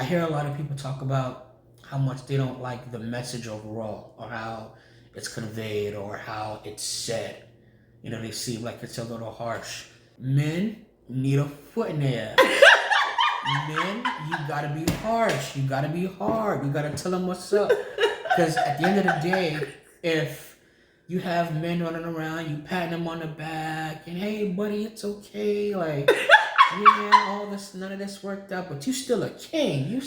hear a lot of people talk about how much they don't like the message overall, or how it's conveyed, or how it's said. They seem like it's a little harsh. Men need a foot in their ass. Men, you gotta be harsh. You gotta be hard. You gotta tell them what's up. Because at the end of the day, if you have men running around, you patting them on the back, and hey, buddy, it's okay. Like, yeah, all this, none of this worked out, but you still a king.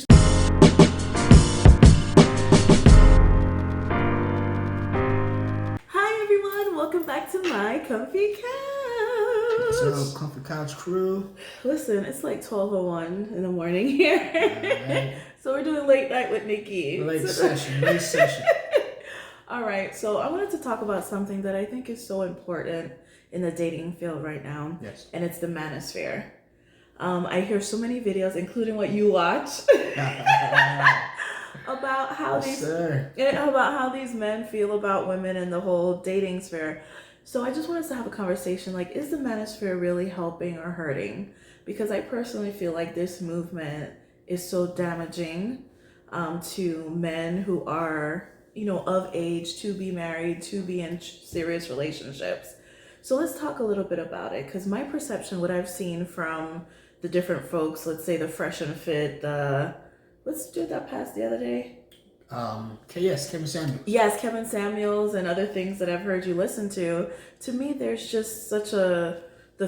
Hi everyone, welcome back to my comfy couch. What's up, comfy couch crew? Listen, it's like 12:01 in the morning here. Right. So we're doing late night with Nikki. Late session. All right, so I wanted to talk about something that I think is so important in the dating field right now. Yes. And it's the Manosphere. I hear so many videos, including what you watch, about how these men feel about women and the whole dating sphere. So I just wanted to have a conversation, like, is the Manosphere really helping or hurting? Because I personally feel like this movement is so damaging to men who are, of age to be married, to be in serious relationships. So let's talk a little bit about it, because my perception, what I've seen from the different folks, let's say the Fresh and Fit, what's the dude that passed the other day? Yes, Kevin Samuels. Yes, Kevin Samuels, and other things that I've heard you listen to. To me, there's just the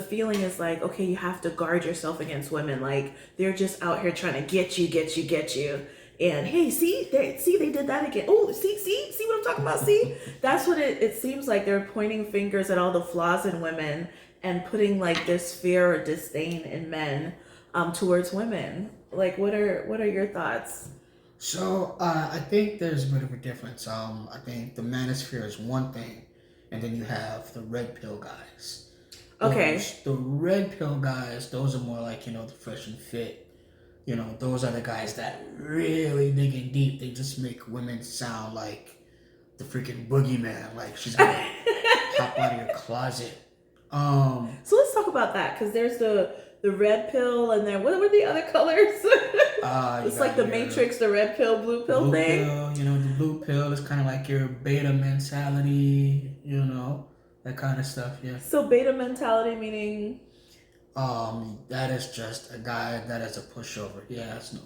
feeling is like, okay, you have to guard yourself against women. Like, they're just out here trying to get you. And hey, see, they did that again. Oh, see what I'm talking about? See, that's what it seems like. They're pointing fingers at all the flaws in women and putting like this fear or disdain in men towards women. Like, what are your thoughts? So I think there's a bit of a difference. I think the Manosphere is one thing, and then you have the red pill guys. Okay. The red pill guys, those are more like, the Fresh and Fit. Those are the guys that really dig in deep. They just make women sound like the freaking boogeyman. Like, she's gonna pop out of your closet. So let's talk about that, because there's the red pill, and then what were the other colors? It's like the Matrix, the red pill, blue pill thing. The blue pill is kind of like your beta mentality, that kind of stuff. Yeah. So beta mentality meaning? That is just a guy that is a pushover. He has no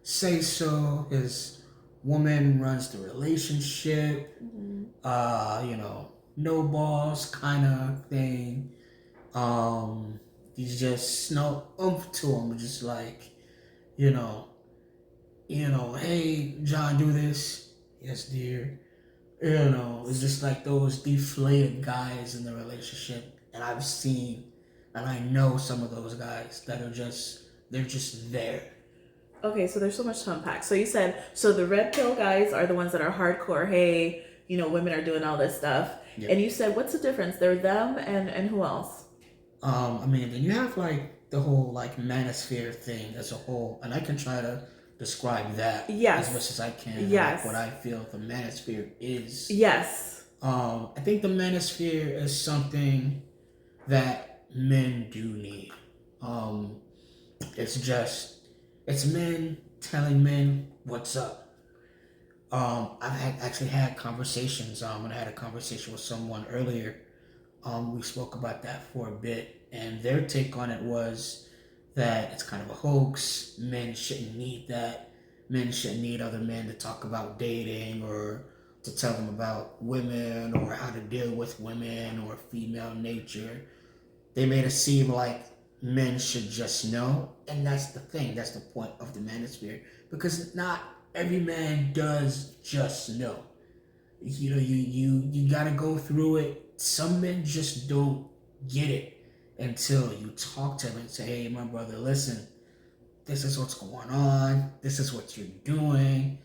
say so. His woman runs the relationship. Mm-hmm. No boss kind of thing. He's just no oomph to him. Just like, hey, John, do this. Yes, dear. It's just like those deflated guys in the relationship. And I've seen, and I know some of those guys that are they're just there. Okay, so there's so much to unpack. So you said, the red pill guys are the ones that are hardcore. Hey, women are doing all this stuff. Yep. And you said, what's the difference? They're them and who else? Then you have like the whole like Manosphere thing as a whole, and I can try to describe that as much as I can. Yes. Like what I feel the Manosphere is. Yes. I think the Manosphere is something that men do need. It's men telling men what's up. I've actually had conversations. When I had a conversation with someone earlier, we spoke about that for a bit, and their take on it was that it's kind of a hoax. Men shouldn't need that. Men shouldn't need other men to talk about dating or to tell them about women or how to deal with women or female nature. They made it seem like men should just know, and that's the thing. That's the point of the Manosphere, because not every man does just know. You gotta go through it. Some men just don't get it until you talk to them and say, hey, my brother, listen, this is what's going on. This is what you're doing.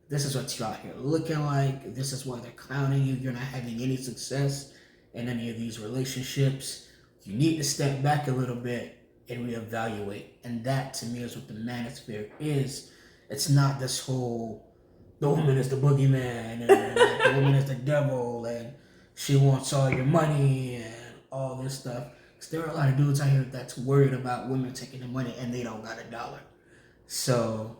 This is what you're out here looking like. This is why they're clowning you. You're not having any success in any of these relationships. You need to step back a little bit and reevaluate. And that, to me, is what the Manosphere is. It's not this whole, the woman is the boogeyman, and the woman is the devil, and she wants all your money, and all this stuff. Because there are a lot of dudes out here that's worried about women taking their money, and they don't got $1. So,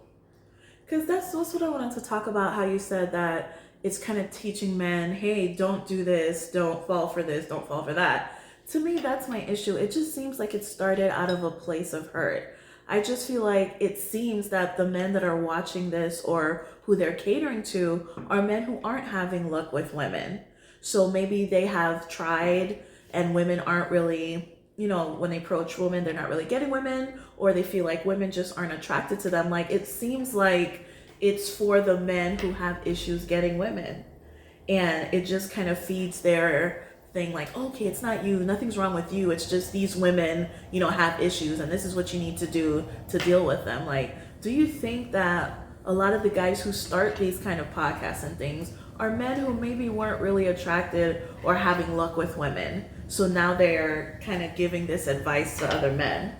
Because that's what I wanted to talk about. How you said that it's kind of teaching men, hey, don't do this, don't fall for this, don't fall for that. To me, that's my issue. It just seems like it started out of a place of hurt. I just feel like it seems that the men that are watching this or who they're catering to are men who aren't having luck with women. So maybe they have tried and women aren't really, when they approach women, they're not really getting women, or they feel like women just aren't attracted to them. Like, it seems like it's for the men who have issues getting women. And it just kind of feeds their thing like, okay, it's not you, nothing's wrong with you, it's just these women, have issues, and this is what you need to do to deal with them. Like, do you think that a lot of the guys who start these kind of podcasts and things are men who maybe weren't really attracted or having luck with women, so now they're kind of giving this advice to other men?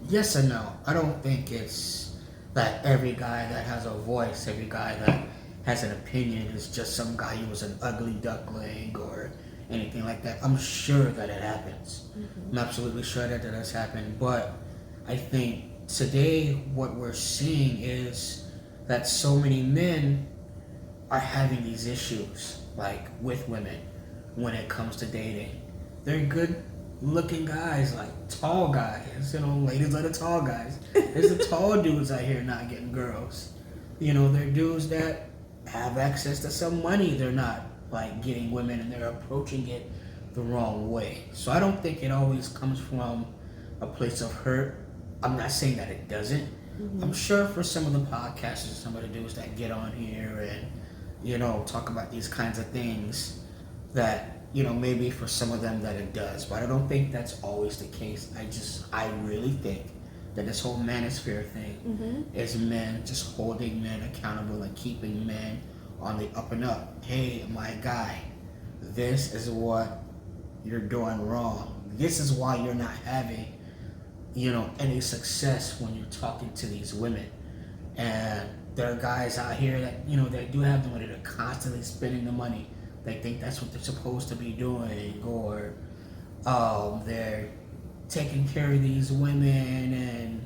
Yes and no. I don't think it's that every guy that has a voice, every guy that has an opinion is just some guy who was an ugly duckling or anything like that. I'm sure that it happens. I'm absolutely sure that has happened. But I think today what we're seeing is that so many men are having these issues, like with women, when it comes to dating. They're good looking guys, like tall guys, ladies are the tall guys. There's the tall dudes out here not getting girls. They're dudes that have access to some money. They're not like getting women, and they're approaching it the wrong way. So I don't think it always comes from a place of hurt. I'm not saying that it doesn't. I'm sure for some of the podcasters, some of the dudes that get on here and talk about these kinds of things, that maybe for some of them that it does, but I don't think that's always the case. I really think that this whole manosphere thing is men just holding men accountable and keeping men on the up and up. Hey, my guy, this is what you're doing wrong. This is why you're not having, any success when you're talking to these women. And there are guys out here that, they do have the money. They're constantly spending the money. They think that's what they're supposed to be doing, or they're taking care of these women and,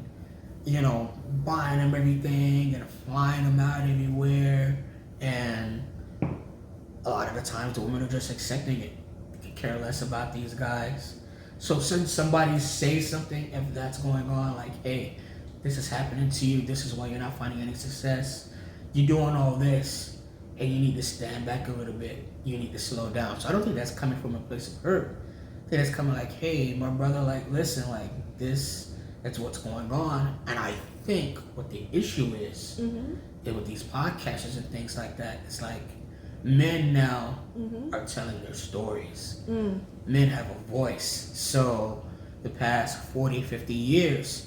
buying them everything and flying them out everywhere. And a lot of the times the women are just accepting it. They can care less about these guys. So since somebody says something, if that's going on, like, hey, this is happening to you, this is why you're not finding any success, you're doing all this, and you need to stand back a little bit, you need to slow down. So I don't think that's coming from a place of hurt. I think it's coming like, hey, my brother, like, listen, like, that's what's going on. And I think what the issue is with these podcasters and things like that, it's like men now are telling their stories. Men have a voice. So the past 40, 50 years,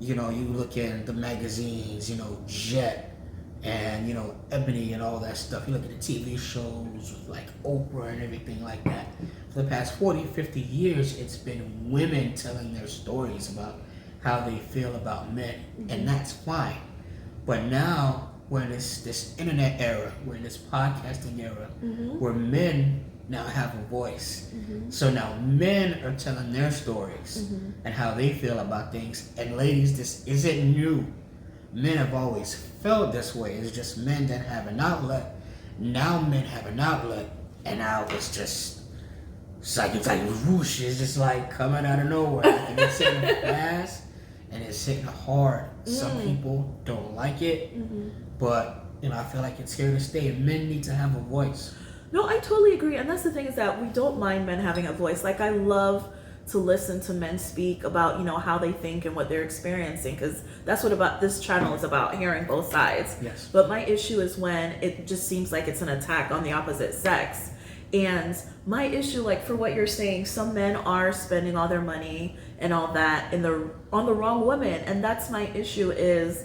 you look in the magazines, Jet and, Ebony and all that stuff. You look at the TV shows with like Oprah and everything like that. For the past 40, 50 years, it's been women telling their stories about how they feel about men. And that's fine. But now we're in this internet era, we're in this podcasting era, where men now have a voice. So now men are telling their stories and how they feel about things. And ladies, this isn't new. Men have always felt this way. It's just men that have an outlet. Now men have an outlet, and now it's like whoosh. It's just like coming out of nowhere. And it's hitting fast, and it's hitting hard. Some people don't like it, but I feel like it's here to stay. Men need to have a voice. No, I totally agree. And that's the thing, is that we don't mind men having a voice. Like, I love to listen to men speak about, how they think and what they're experiencing, because that's what about this channel is about, hearing both sides. Yes. But my issue is when it just seems like it's an attack on the opposite sex. And my issue, like, for what you're saying, some men are spending all their money and all that on the wrong women. And that's my issue, is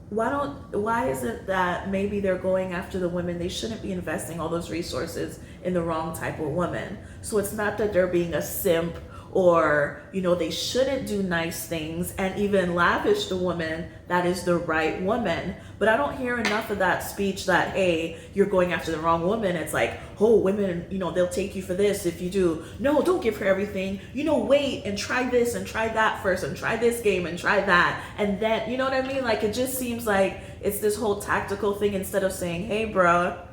why is it that maybe they're going after the women? They shouldn't be investing all those resources in the wrong type of woman. So it's not that they're being a simp or, they shouldn't do nice things and even lavish the woman that is the right woman. But I don't hear enough of that speech that, hey, you're going after the wrong woman. It's like, oh, women, they'll take you for this if you do. No, don't give her everything. Wait and try this and try that first and try this game and try that. And then, you know what I mean? Like, it just seems like it's this whole tactical thing instead of saying, hey, bruh,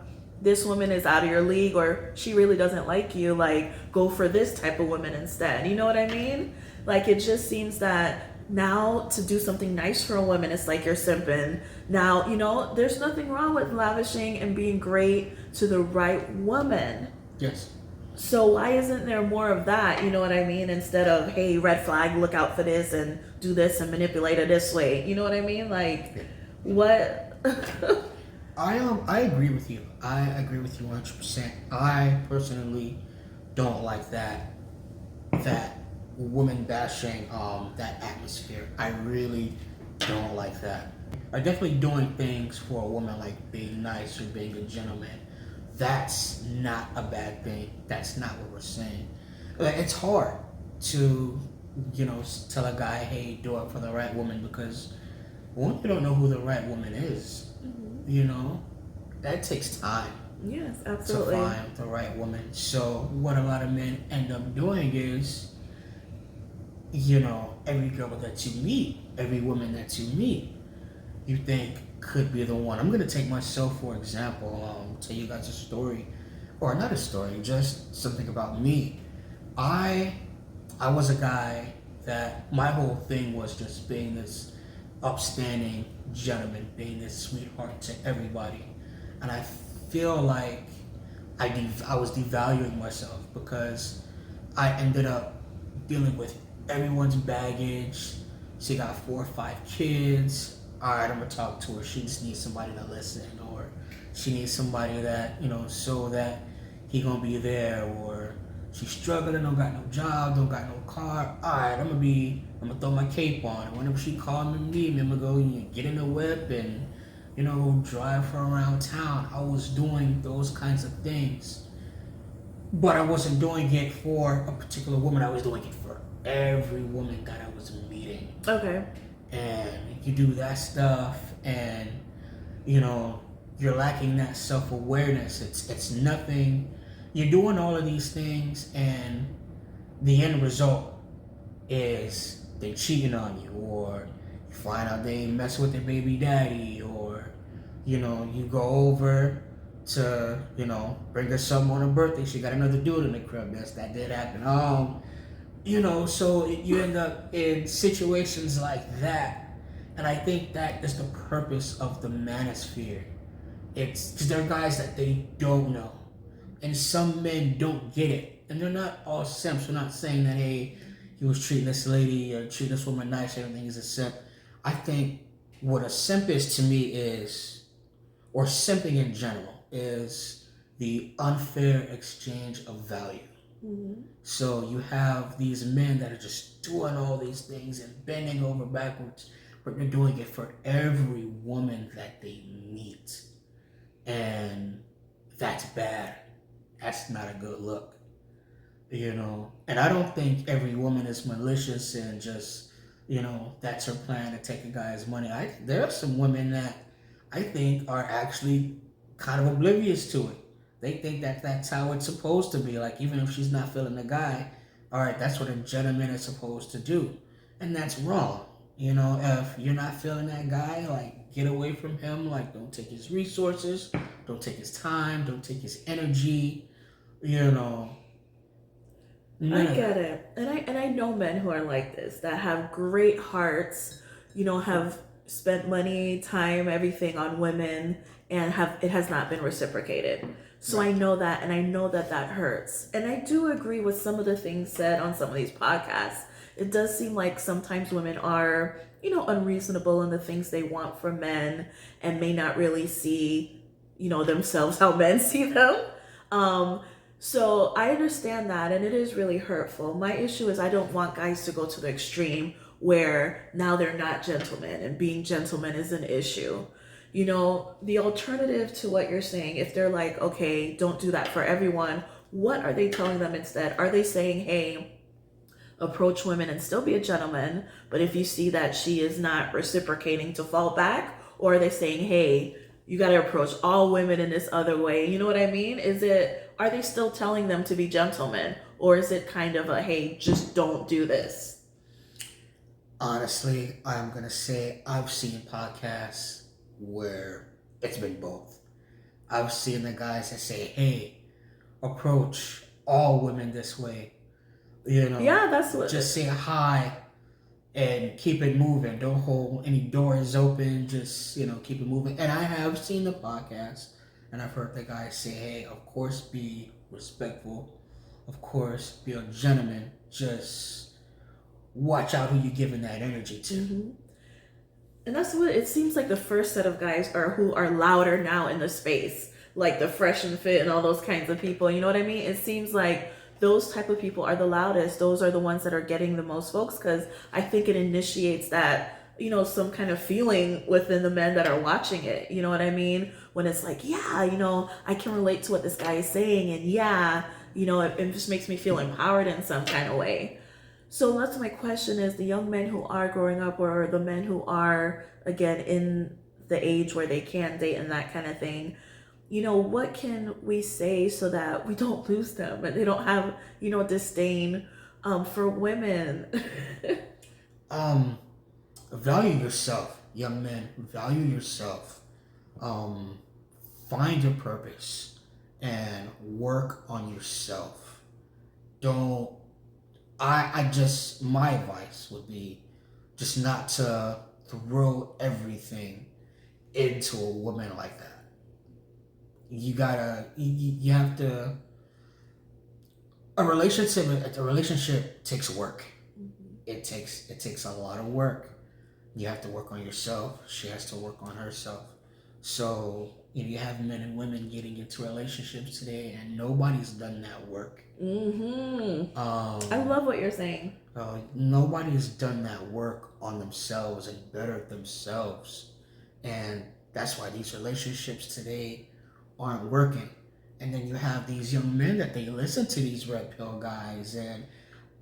this woman is out of your league, or she really doesn't like you, like, go for this type of woman instead. You know what I mean? Like, it just seems that now to do something nice for a woman, it's like you're simping. Now, there's nothing wrong with lavishing and being great to the right woman. Yes. So why isn't there more of that? You know what I mean? Instead of, hey, red flag, look out for this and do this and manipulate her this way. You know what I mean? Like, what? I agree with you. I agree with you 100%. I personally don't like that woman bashing that atmosphere. I really don't like that. I'm definitely doing things for a woman, like being nice or being a gentleman. That's not a bad thing. That's not what we're saying. Like, it's hard to tell a guy, hey, do it for the right woman, because one, you don't know who the right woman is. That takes time. Yes, absolutely. To find the right woman. So what a lot of men end up doing is, every girl that you meet, every woman that you meet, you think could be the one. I'm gonna take myself for example. Tell you guys a story, or not a story, just something about me. I was a guy that my whole thing was just being this upstanding gentleman, being this sweetheart to everybody. And I feel like I was devaluing myself because I ended up dealing with everyone's baggage. She got 4 or 5 kids. All right, I'm gonna talk to her. She just needs somebody to listen, or she needs somebody that so that he gonna be there, or she's struggling, don't got no job, don't got no car. All right, I'm gonna throw my cape on. And whenever she called me, I'm gonna go get in the whip and drive her around town. I was doing those kinds of things, but I wasn't doing it for a particular woman. I was doing it for every woman that I was meeting. Okay. And you do that stuff, and you're lacking that self-awareness. It's nothing. You're doing all of these things, and the end result is they cheating on you, or you find out they mess with their baby daddy, or you go over to bring her something on her birthday. She got another dude in the crib. That did happen. So you end up in situations like that, and I think that is the purpose of the manosphere. It's because there are guys that they don't know, and some men don't get it, and they're not all simps. We're not saying that, hey, he was treating this lady or treating this woman nice, everything is a simp. I think what a simp is to me is, or simping in general, is the unfair exchange of value. Mm-hmm. So you have these men that are just doing all these things and bending over backwards, but they're doing it for every woman that they meet. And that's bad. That's not a good look. And I don't think every woman is malicious and just, that's her plan to take a guy's money. There are some women that I think are actually kind of oblivious to it. They think that that's how it's supposed to be. Like, even if she's not feeling the guy, all right, that's what a gentleman is supposed to do. And that's wrong. If you're not feeling that guy, like, get away from him. Like, don't take his resources. Don't take his time. Don't take his energy. I get it. And I know men who are like this, that have great hearts, have spent money, time, everything on women, and it has not been reciprocated. So right. I know that, and I know that hurts. And I do agree with some of the things said on some of these podcasts. It does seem like sometimes women are, unreasonable in the things they want from men, and may not really see, themselves how men see them. So I understand that, and it is really hurtful. My issue is I don't want guys to go to the extreme where now they're not gentlemen, and being gentlemen is an issue. The alternative to what you're saying, if they're like, okay, don't do that for everyone, what are they telling them instead? Are they saying, hey, approach women and still be a gentleman, but if you see that she is not reciprocating, to fall back? Or are they saying, hey, you got to approach all women in this other way? You know what I mean? Are they still telling them to be gentlemen? Or is it kind of a, hey, just don't do this? Honestly, I'm going to say I've seen podcasts where it's been both. I've seen the guys that say, hey, approach all women this way. Yeah, that's what. Just say hi and keep it moving. Don't hold any doors open. Just, keep it moving. And I have seen the podcast and I've heard the guys say, hey, of course, be respectful. Of course, be a gentleman. Just watch out who you're giving that energy to. Mm-hmm. And that's what it seems like. The first set of guys are who are louder now in the space, like the Fresh and Fit and all those kinds of people. You know what I mean? It seems like those type of people are the loudest. Those are the ones that are getting the most folks, because I think it initiates that, some kind of feeling within the men that are watching it. You know what I mean? When it's like, yeah, I can relate to what this guy is saying, and yeah, it just makes me feel empowered in some kind of way. So that's my question: is the young men who are growing up, or the men who are, again, in the age where they can date and that kind of thing, what can we say so that we don't lose them and they don't have, disdain for women? Value yourself, young men. Value yourself. Find your purpose and work on yourself. Don't my advice would be just not to throw everything into a woman like that. You have to, a relationship takes work. Mm-hmm. It takes a lot of work. You have to work on yourself. She has to work on herself. So, you have men and women getting into relationships today, and nobody's done that work. Mm-hmm. I love what you're saying. Nobody's done that work on themselves and bettered themselves. And that's why these relationships today aren't working. And then you have these young men that they listen to these red pill guys, and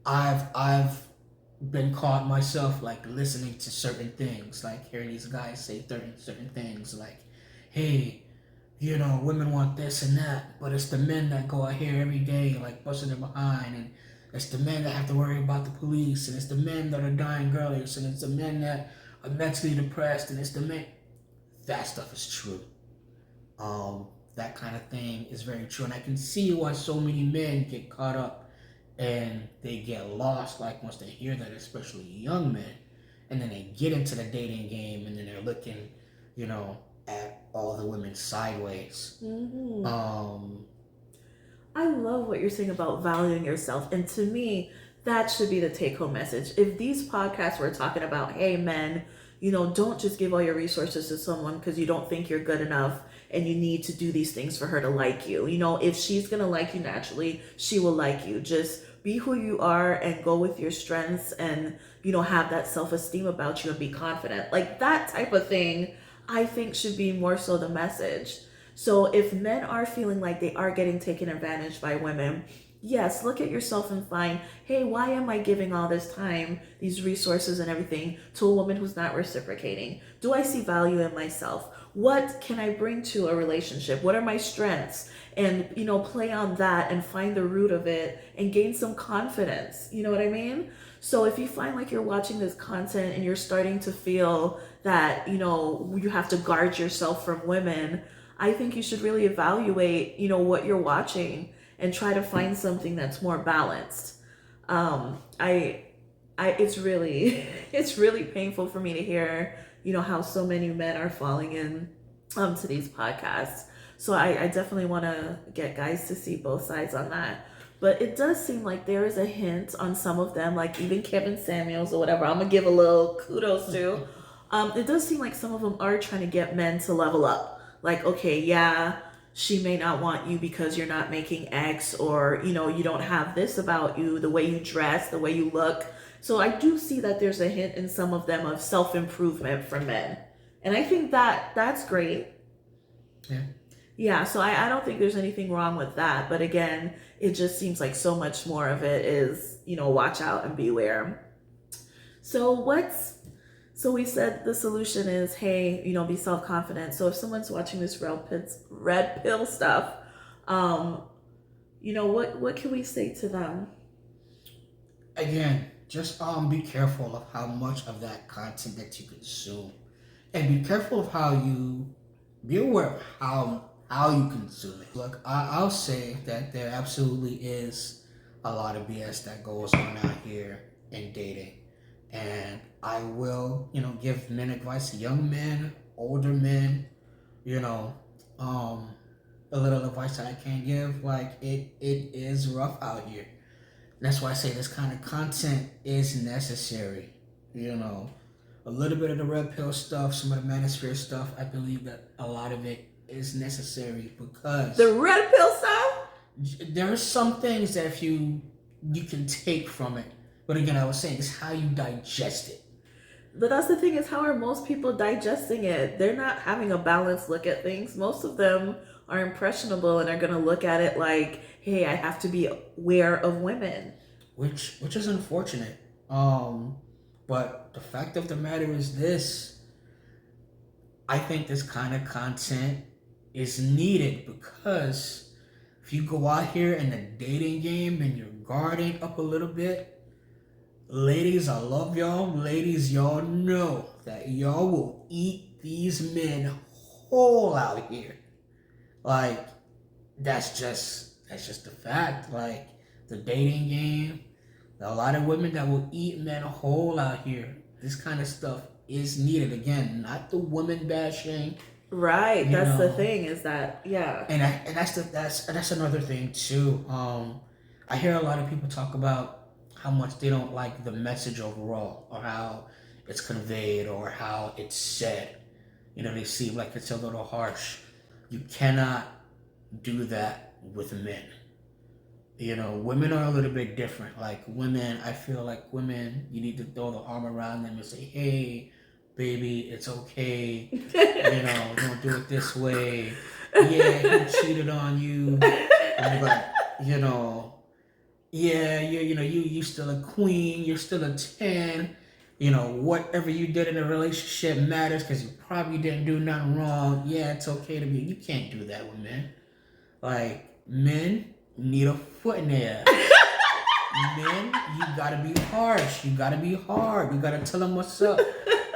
I've been caught myself, like, listening to certain things, like hearing these guys say certain things, like, hey, women want this and that, but it's the men that go out here every day, like, busting their behind, and it's the men that have to worry about the police, and it's the men that are dying girlies, and it's the men that are mentally depressed, and it's the men. That stuff is true. That kind of thing is very true, and I can see why so many men get caught up and they get lost, like, once they hear that, especially young men, and then they get into the dating game, and then they're looking, at all the women sideways. Mm-hmm. I love what you're saying about valuing yourself, and to me, that should be the take-home message. If these podcasts were talking about, hey, men, don't just give all your resources to someone because you don't think you're good enough and you need to do these things for her to like you. If she's going to like you naturally, she will like you. Just be who you are and go with your strengths, and, have that self-esteem about you and be confident. Like, that type of thing, I think, should be more so the message. So if men are feeling like they are getting taken advantage by women, yes, look at yourself and find, hey, why am I giving all this time, these resources and everything to a woman who's not reciprocating? Do I see value in myself? What can I bring to a relationship? What are my strengths? And, play on that and find the root of it and gain some confidence. You know what I mean? So if you find like you're watching this content and you're starting to feel that, you have to guard yourself from women, I think you should really evaluate, what you're watching and try to find something that's more balanced. It's really, it's really painful for me to hear, how so many men are falling in to these podcasts. So I definitely want to get guys to see both sides on that. But it does seem like there is a hint on some of them, like even Kevin Samuels or whatever, I'm going to give a little kudos to. It does seem like some of them are trying to get men to level up. Like, okay, yeah, she may not want you because you're not making X, or, you don't have this about you, the way you dress, the way you look. So I do see that there's a hint in some of them of self-improvement from men. And I think that that's great. Yeah. Yeah, so I don't think there's anything wrong with that. But again, it just seems like so much more of it is, watch out and beware. So so we said the solution is, hey, be self-confident. So if someone's watching this red pill stuff, um, what can we say to them? Again, just be careful of how much of that content that you consume, and be careful of how you be aware of how you consume it. Look, I'll say that there absolutely is a lot of BS that goes on out here in dating, and I will give men advice, young men, older men, you know, um, a little advice that I can give. Like it is rough out here. That's why I say this kind of content is necessary. You know, a little bit of the red pill stuff, some of the Manosphere stuff. I believe that a lot of it is necessary because the red pill stuff. There are some things that if you can take from it, but again, I was saying it's how you digest it. But that's the thing, is how are most people digesting it? They're not having a balanced look at things. Most of them are impressionable and are going to look at it like, hey, I have to be aware of women. Which is unfortunate. But the fact of the matter is this. I think this kind of content is needed because if you go out here in the dating game and you're guarding up a little bit, ladies, I love y'all. Ladies, y'all know that y'all will eat these men whole out here. Like, that's just the fact. Like, the dating game, a lot of women that will eat men whole out here. This kind of stuff is needed. Again, not the woman bashing. Right. That's the thing, is that, yeah. And that's another thing too. I hear a lot of people talk about how much they don't like the message overall, or how it's conveyed, or how it's said. They seem like it's a little harsh. You cannot do that with men. Women are a little bit different. Like women, I feel like women, you need to throw the arm around them and say, hey, baby, it's okay. Don't do it this way. Yeah, he cheated on you. But, yeah, you still a queen. You're still a 10. Whatever you did in a relationship matters because you probably didn't do nothing wrong. Yeah, it's okay to be. You can't do that with men. Like, men need a foot in there. Men, you gotta be harsh. You gotta be hard. You gotta tell them what's up.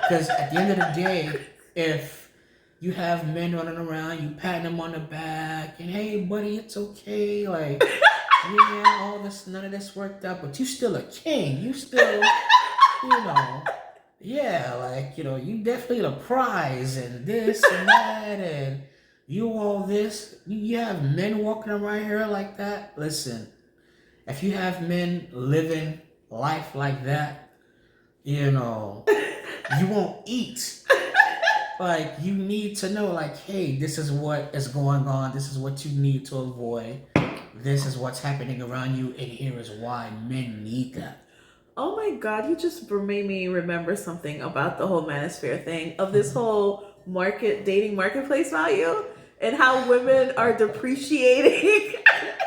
Because at the end of the day, if you have men running around, you patting them on the back, and hey, buddy, it's okay. Like, yeah, none of this worked out, but you still a king. You still, yeah, like, you definitely the prize, and this and that, and you all this. You have men walking around here like that. Listen, if you have men living life like that, you won't eat. Like, you need to know, like, hey, this is what is going on. This is what you need to avoid. This is what's happening around you, and here is why men need that. Oh my God, you just made me remember something about the whole Manosphere thing, of this whole dating marketplace value, and how women are depreciating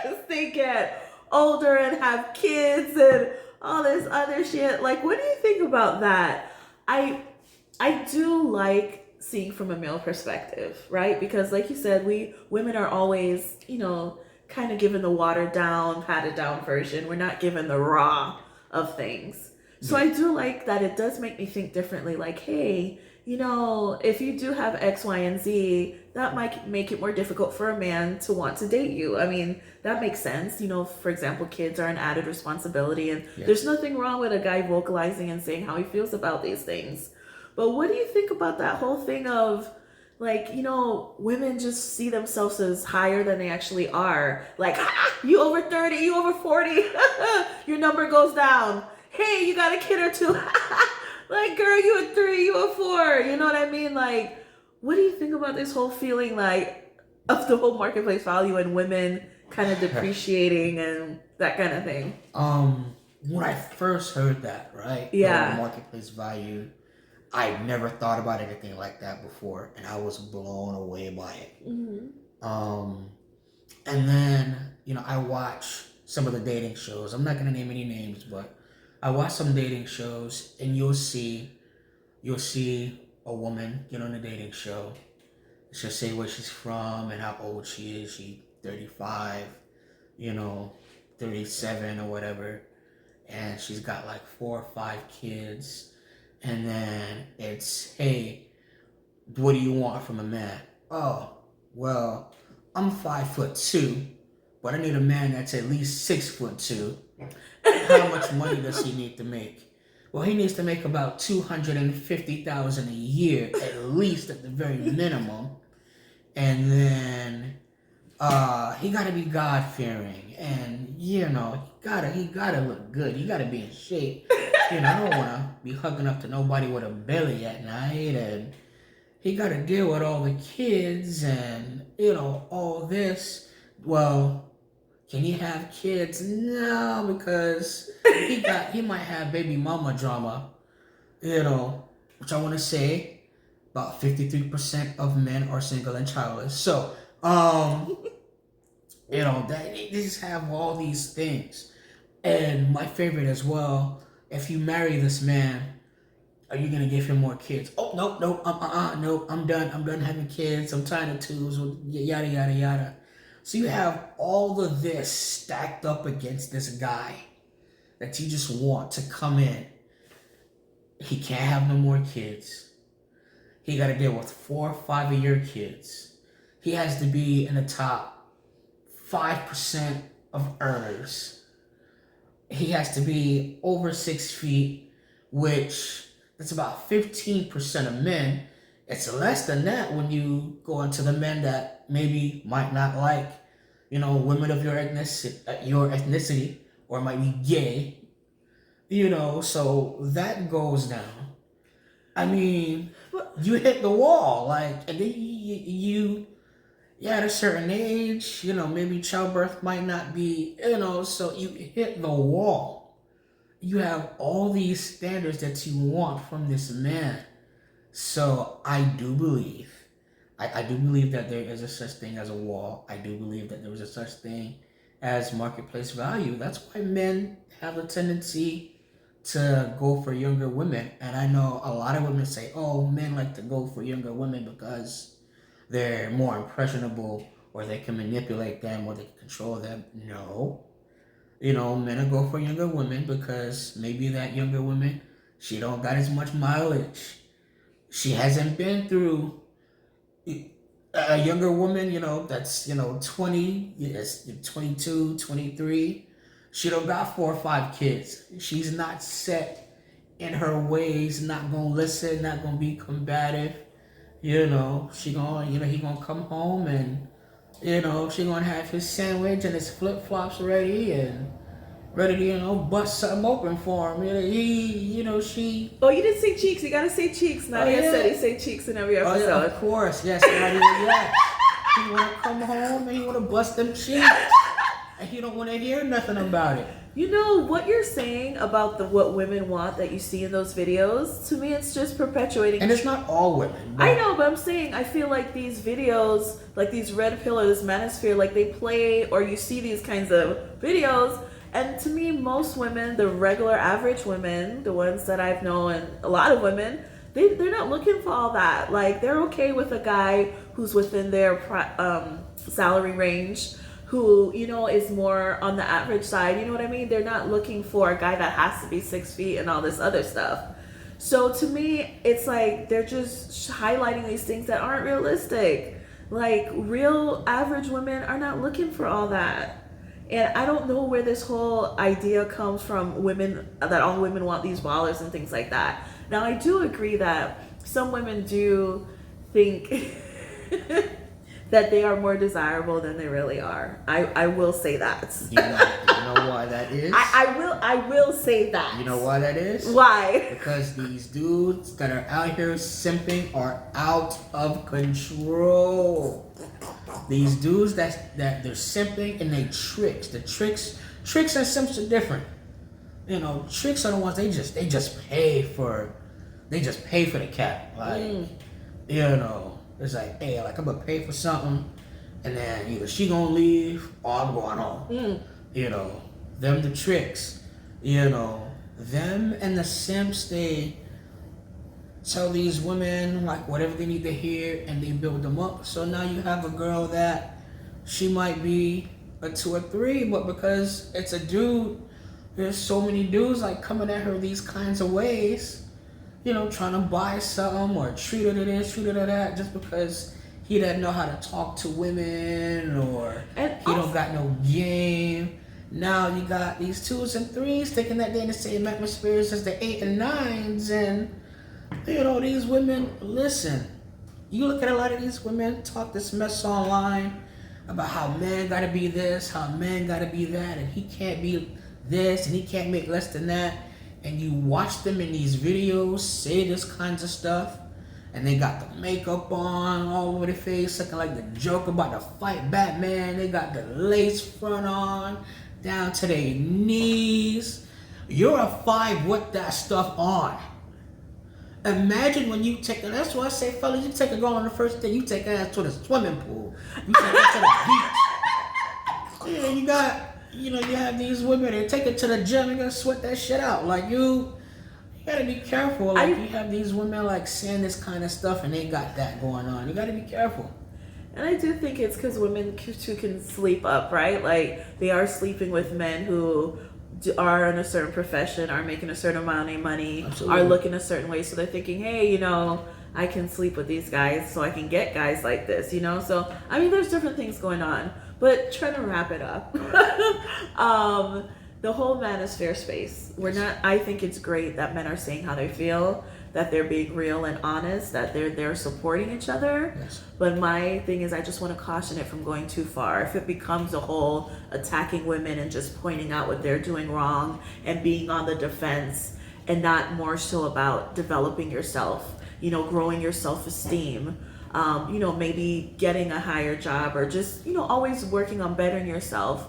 as they get older and have kids and all this other shit. Like, what do you think about that? I do like seeing from a male perspective, right? Because like you said, women are always, kind of given the watered down, patted down version. We're not given the raw of things. So I do like that it does make me think differently. Like, hey, if you do have X, Y, and Z, that might make it more difficult for a man to want to date you. I mean, that makes sense. For example, kids are an added responsibility, and there's nothing wrong with a guy vocalizing and saying how he feels about these things. But what do you think about that whole thing of, like, women just see themselves as higher than they actually are? Like, you over 30, you over 40, your number goes down. Hey, you got a kid or two. Like, girl, you a 3, you a 4. You know what I mean? Like, what do you think about this whole feeling, like, of the whole marketplace value and women kind of depreciating and that kind of thing? When I first heard that, right? Yeah. The marketplace value, I never thought about anything like that before, and I was blown away by it. Mm-hmm. And then, I watch some of the dating shows. I'm not gonna name any names, but I watch some dating shows, and you'll see a woman get on a dating show. She'll say where she's from and how old she is. She 35, you know, 37 or whatever, and she's got like 4 or 5 kids. And then it's, hey, what do you want from a man? Oh, well, I'm 5'2", but I need a man that's at least 6'2". How much money does he need to make? Well, he needs to make about $250,000 a year, at least at the very minimum. And then he gotta be God fearing, and he gotta look good. He gotta be in shape. I don't wanna be hugging up to nobody with a belly at night, and he gotta deal with all the kids and all this. Well, can he have kids? No, because he might have baby mama drama. Which I want to say, about 53% of men are single and childless. So, they just have all these things. And my favorite as well, if you marry this man, are you gonna give him more kids? Oh, no, no, I'm done. I'm done having kids. I'm tying the twos, yada yada yada. So you have all of this stacked up against this guy that you just want to come in. He can't have no more kids. He got to deal with 4 or 5 of your kids. He has to be in the top 5% of earners. He has to be over 6 feet, which that's about 15% of men. It's less than that when you go into the men that maybe might not like, women of your ethnicity, or might be gay, so that goes down. I mean, you hit the wall, and then you at a certain age, maybe childbirth might not be, so you hit the wall. You have all these standards that you want from this man. So I do believe that there is a such thing as a wall. I do believe that there is a such thing as marketplace value. That's why men have a tendency to go for younger women. And I know a lot of women say, oh, men like to go for younger women because they're more impressionable, or they can manipulate them, or they can control them. No. Men will go for younger women because maybe that younger woman, she don't got as much mileage. She hasn't been through a younger woman, that's, 20, 22, 23. She don't got 4 or 5 kids. She's not set in her ways, not gonna listen, not gonna be combative. He gonna come home and, she gonna have his sandwich and his flip-flops ready and ready to, bust something open for him. She... Oh, you didn't say cheeks. You gotta say cheeks. Nadia said he say cheeks in every episode. Oh, yeah, of course. Yes, Nadia, yes. He wanna come home and he wanna bust them cheeks. And he don't wanna hear nothing about it. What you're saying about what women want that you see in those videos, to me it's just perpetuating. And it's not all women. I know, but I'm saying I feel like these videos, like these red pill or this manosphere, like they play, or you see these kinds of videos. And to me, most women, the regular average women, the ones that I've known, and a lot of women, they're not looking for all that. Like, they're okay with a guy who's within their salary range, who, is more on the average side. You know what I mean? They're not looking for a guy that has to be 6 feet and all this other stuff. So to me, it's like they're just highlighting these things that aren't realistic. Like, real average women are not looking for all that. And I don't know where this whole idea comes from, women, that all women want these ballers and things like that. Now, I do agree that some women do think that they are more desirable than they really are. I will say that. You know why that is? I will say that. You know why that is? Why? Because these dudes that are out here simping are out of control. These dudes that they're simping, and they tricks. The tricks and simps are different. Tricks are the ones they just pay for the cat. Like, it's like, hey, like I'm gonna pay for something, and then either she gonna leave or I'm going home. You know, them the tricks. You know, them and the simps, they tell these women like whatever they need to hear and they build them up. So now you have a girl that she might be a 2 or 3, but because it's a dude, there's so many dudes like coming at her these kinds of ways, you know, trying to buy something or treat her to this, treat her to that, just because he doesn't know how to talk to women or he don't got no game. Now you got these 2s and 3s thinking that they're in the same atmosphere as the 8 and 9s, and you know, these women, listen, you look at a lot of these women talk this mess online about how men gotta be this, how men gotta be that, and he can't be this, and he can't make less than that. And you watch them in these videos say this kinds of stuff, and they got the makeup on all over their face, looking like the Joker about to fight Batman. They got the lace front on, down to their knees. You're a 5 with that stuff on. Imagine when you take, and that's why I say, fellas, you take a girl on the first day, you take her ass to the swimming pool. You take her to the beach. Yeah, you got, you know, you have these women, they take it to the gym, you're gonna sweat that shit out. Like, you gotta be careful. Like, you have these women, like, saying this kind of stuff, and they got that going on. You gotta be careful. And I do think it's because women too can sleep up, right? Like, they are sleeping with men who are in a certain profession, are making a certain amount of money, Absolutely. Are looking a certain way. So they're thinking, hey, you know, I can sleep with these guys so I can get guys like this, you know? So, I mean, there's different things going on. But trying to wrap it up, the whole manosphere space, I think it's great that men are saying how they feel, that they're being real and honest, that they're supporting each other. Yes. But my thing is, I just want to caution it from going too far. If it becomes a whole attacking women and just pointing out what they're doing wrong and being on the defense and not more so about developing yourself, you know, growing your self-esteem, you know, maybe getting a higher job or just, you know, always working on bettering yourself.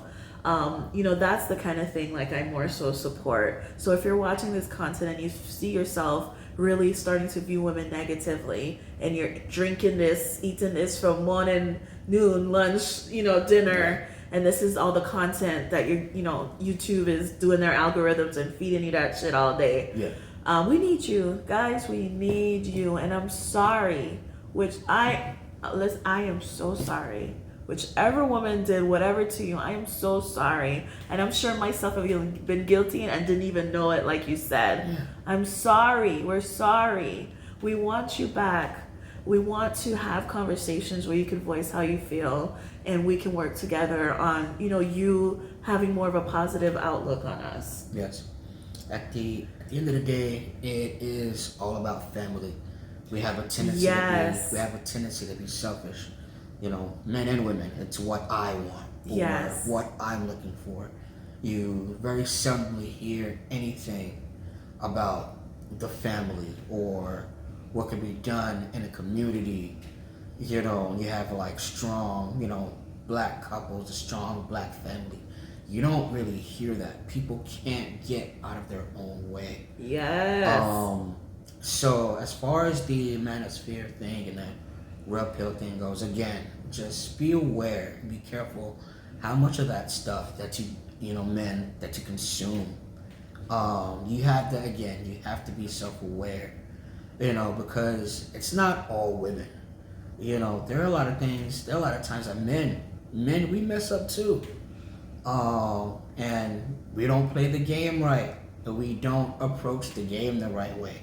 You know, that's the kind of thing like I more so support. So if you're watching this content and you see yourself really starting to view women negatively and you're drinking this, eating this from morning, noon, lunch, you know, dinner, and this is all the content that you know, YouTube is doing their algorithms and feeding you that shit all day. Yeah. We need you guys. We need you. And I'm sorry, I am so sorry. Whichever woman did whatever to you, I am so sorry. And I'm sure myself have been guilty and didn't even know it, like you said. Yeah. I'm sorry. We're sorry. We want you back. We want to have conversations where you can voice how you feel and we can work together on, you know, you having more of a positive outlook on us. Yes. At the end of the day, it is all about family. We have a tendency to be selfish. You know, men and women, it's what I want or what I'm looking for. You very seldomly hear anything about the family or what can be done in a community. You know, you have like strong, you know, black couples, a strong black family. You don't really hear that. People can't get out of their own way. Yes. So as far as the manosphere thing and the red pill thing goes, again, just be aware, be careful how much of that stuff that you know, men, that you consume. You have to be self-aware, you know, because it's not all women. You know, there are a lot of times that men, we mess up too. And we don't play the game right, and we don't approach the game the right way.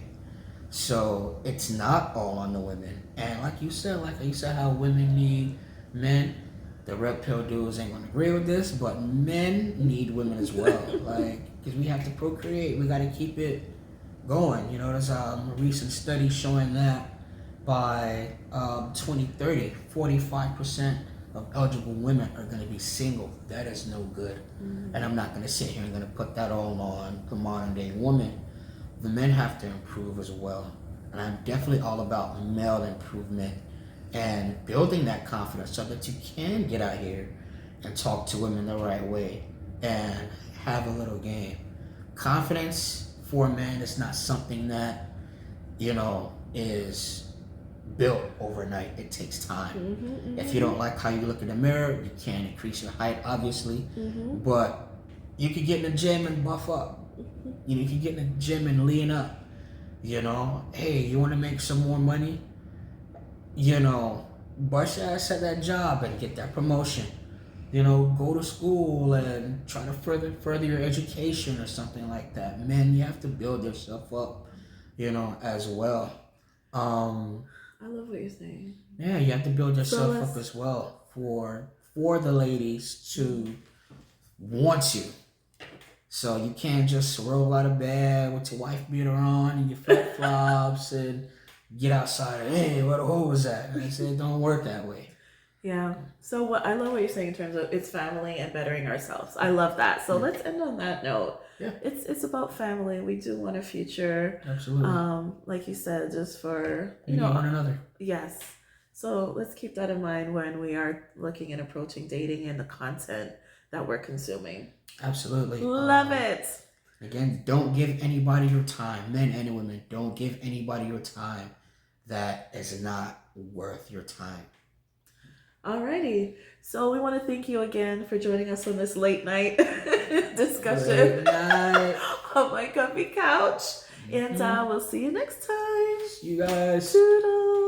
So it's not all on the women. And like you said how women need men. The red pill dudes ain't gonna agree with this, but men need women as well. Like, because we have to procreate, we gotta keep it going. You know, there's a recent study showing that by 2030, 45% of eligible women are gonna be single. That is no good. Mm-hmm. And I'm not gonna sit here and gonna put that all on the modern day woman. The men have to improve as well. And I'm definitely all about male improvement and building that confidence so that you can get out here and talk to women the right way and have a little game. Confidence for a man is not something that, you know, is built overnight. It takes time. Mm-hmm. If you don't like how you look in the mirror, you can't increase your height, obviously. Mm-hmm. But you can get in the gym and buff up. You can get in the gym and lean up. Hey, you want to make some more money? Bust your ass at that job and get that promotion. Go to school and try to further your education or something like that. Men, you have to build yourself up, as well. I love what you're saying. Yeah, you have to build yourself up as well for the ladies to want you. So you can't just roll out of bed with your wife beater on and your flip flops and get outside and, hey, where the hole was at? And I said, it don't work that way. Yeah. So I love what you're saying in terms of it's family and bettering ourselves. I love that. So let's end on that note. Yeah. It's about family. We do want a future. Absolutely. Like you said, just for one another. Yes. So let's keep that in mind when we are looking and approaching dating and the content that we're consuming. Absolutely. Love it. Again, don't give anybody your time, men and women. Don't give anybody your time that is not worth your time. Alrighty. So we want to thank you again for joining us on this late night discussion Late night. on my comfy couch. And we'll see you next time. See you guys. Toodles.